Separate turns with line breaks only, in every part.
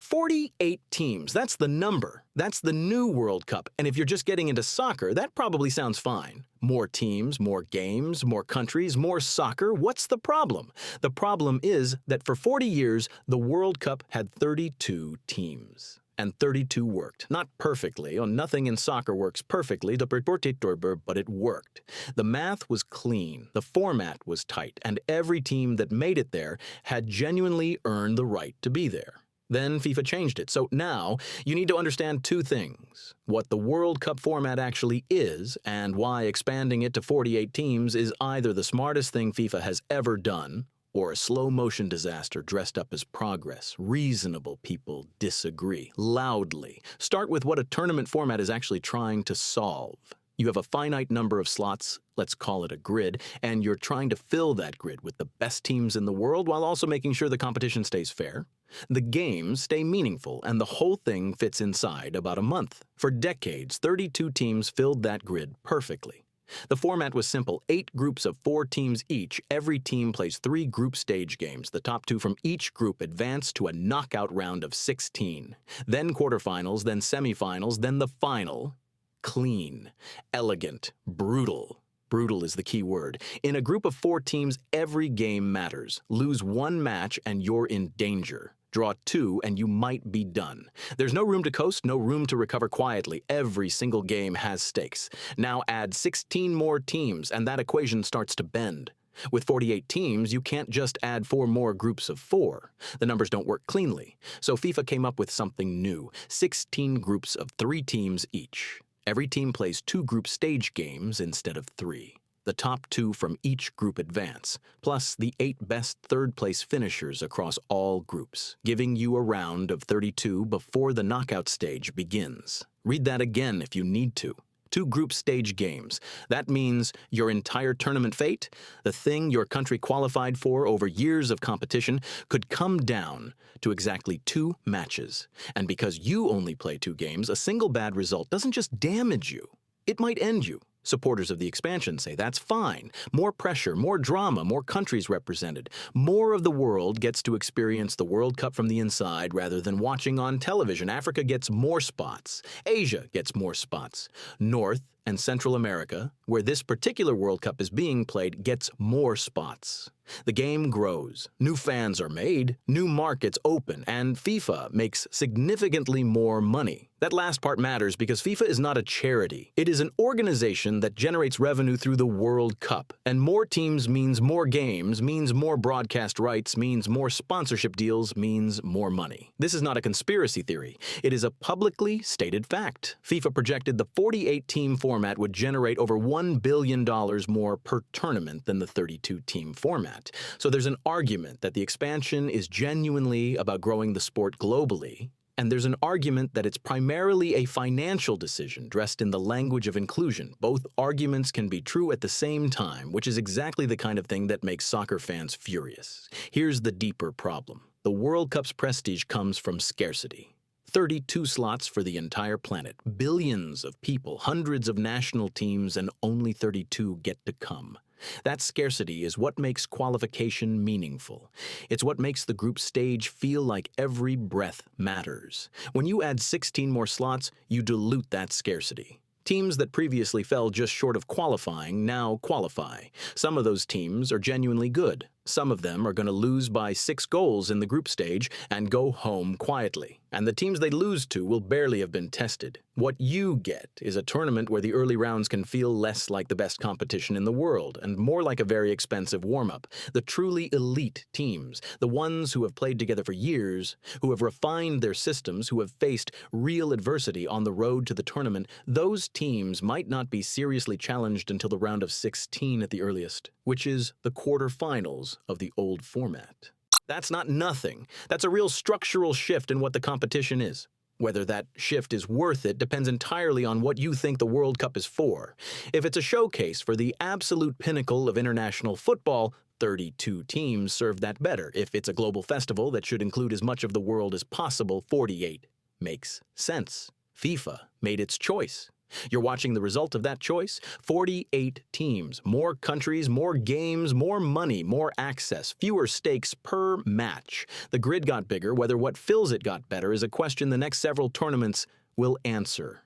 48 teams, that's the number. That's the new World Cup. And if you're just getting into soccer, that probably sounds fine. More teams, more games, more countries, more soccer. What's the problem? The problem is that for 40 years, the World Cup had 32 teams. And 32 worked. Not perfectly. Nothing in soccer works perfectly, but it worked. The math was clean, the format was tight, and every team that made it there had genuinely earned the right to be there. Then FIFA changed it. So now you need to understand two things: what the World Cup format actually is, and why expanding it to 48 teams is either the smartest thing FIFA has ever done, or a slow-motion disaster dressed up as progress. Reasonable people disagree loudly. Start with what a tournament format is actually trying to solve. You have a finite number of slots, let's call it a grid, and you're trying to fill that grid with the best teams in the world while also making sure the competition stays fair. The games stay meaningful, and the whole thing fits inside about a month. For decades, 32 teams filled that grid perfectly. The format was simple: 8 groups of 4 teams each. Every team plays 3 group stage games. The top 2 from each group advance to a knockout round of 16. Then quarterfinals, then semifinals, then the final. Clean, elegant, brutal. Brutal is the key word. In a group of 4 teams, every game matters. Lose 1 match and you're in danger. Draw 2 and you might be done. There's no room to coast, no room to recover quietly. Every single game has stakes. Now add 16 more teams and that equation starts to bend. With 48 teams, you can't just add 4 more groups of 4. The numbers don't work cleanly. So FIFA came up with something new: 16 groups of 3 teams each. Every team plays 2 group stage games instead of 3. The top 2 from each group advance, plus the 8 best third-place finishers across all groups, giving you a round of 32 before the knockout stage begins. Read that again if you need to. 2 group stage games. That means your entire tournament fate, the thing your country qualified for over years of competition, could come down to exactly 2 matches. And because you only play 2 games, a single bad result doesn't just damage you, it might end you. Supporters of the expansion say that's fine. More pressure, more drama, more countries represented. More of the world gets to experience the World Cup from the inside rather than watching on television. Africa gets more spots. Asia gets more spots. North and Central America, where this particular World Cup is being played, gets more spots. The game grows, new fans are made, new markets open, and FIFA makes significantly more money. That last part matters because FIFA is not a charity. It is an organization that generates revenue through the World Cup. And more teams means more games, means more broadcast rights, means more sponsorship deals, means more money. This is not a conspiracy theory. It is a publicly stated fact. FIFA projected the 48-team format would generate over $1 billion more per tournament than the 32-team format. So there's an argument that the expansion is genuinely about growing the sport globally, and there's an argument that it's primarily a financial decision dressed in the language of inclusion. Both arguments can be true at the same time, which is exactly the kind of thing that makes soccer fans furious. Here's the deeper problem. The World Cup's prestige comes from scarcity. 32 slots for the entire planet, billions of people, hundreds of national teams, and only 32 get to come. That scarcity is what makes qualification meaningful. It's what makes the group stage feel like every breath matters. When you add 16 more slots, you dilute that scarcity. Teams that previously fell just short of qualifying now qualify. Some of those teams are genuinely good. Some of them are going to lose by 6 goals in the group stage and go home quietly. And the teams they lose to will barely have been tested. What you get is a tournament where the early rounds can feel less like the best competition in the world and more like a very expensive warm-up. The truly elite teams, the ones who have played together for years, who have refined their systems, who have faced real adversity on the road to the tournament, those teams might not be seriously challenged until the round of 16 at the earliest, which is the quarterfinals of the old format. That's not nothing. That's a real structural shift in what the competition is. Whether that shift is worth it depends entirely on what you think the World Cup is for. If it's a showcase for the absolute pinnacle of international football, 32 teams serve that better. If it's a global festival that should include as much of the world as possible, 48 makes sense. FIFA made its choice. You're watching the result of that choice? 48 teams, more countries, more games, more money, more access, fewer stakes per match. The grid got bigger. Whether what fills it got better is a question the next several tournaments will answer.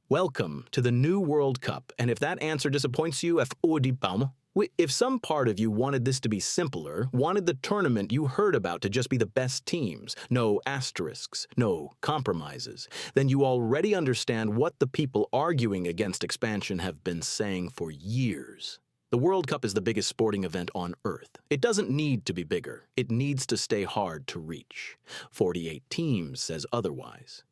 Welcome to the new World Cup, and if that answer disappoints you, if some part of you wanted this to be simpler, wanted the tournament you heard about to just be the best teams, no asterisks, no compromises, then you already understand what the people arguing against expansion have been saying for years. The World Cup is the biggest sporting event on Earth. It doesn't need to be bigger. It needs to stay hard to reach. 48 teams says otherwise.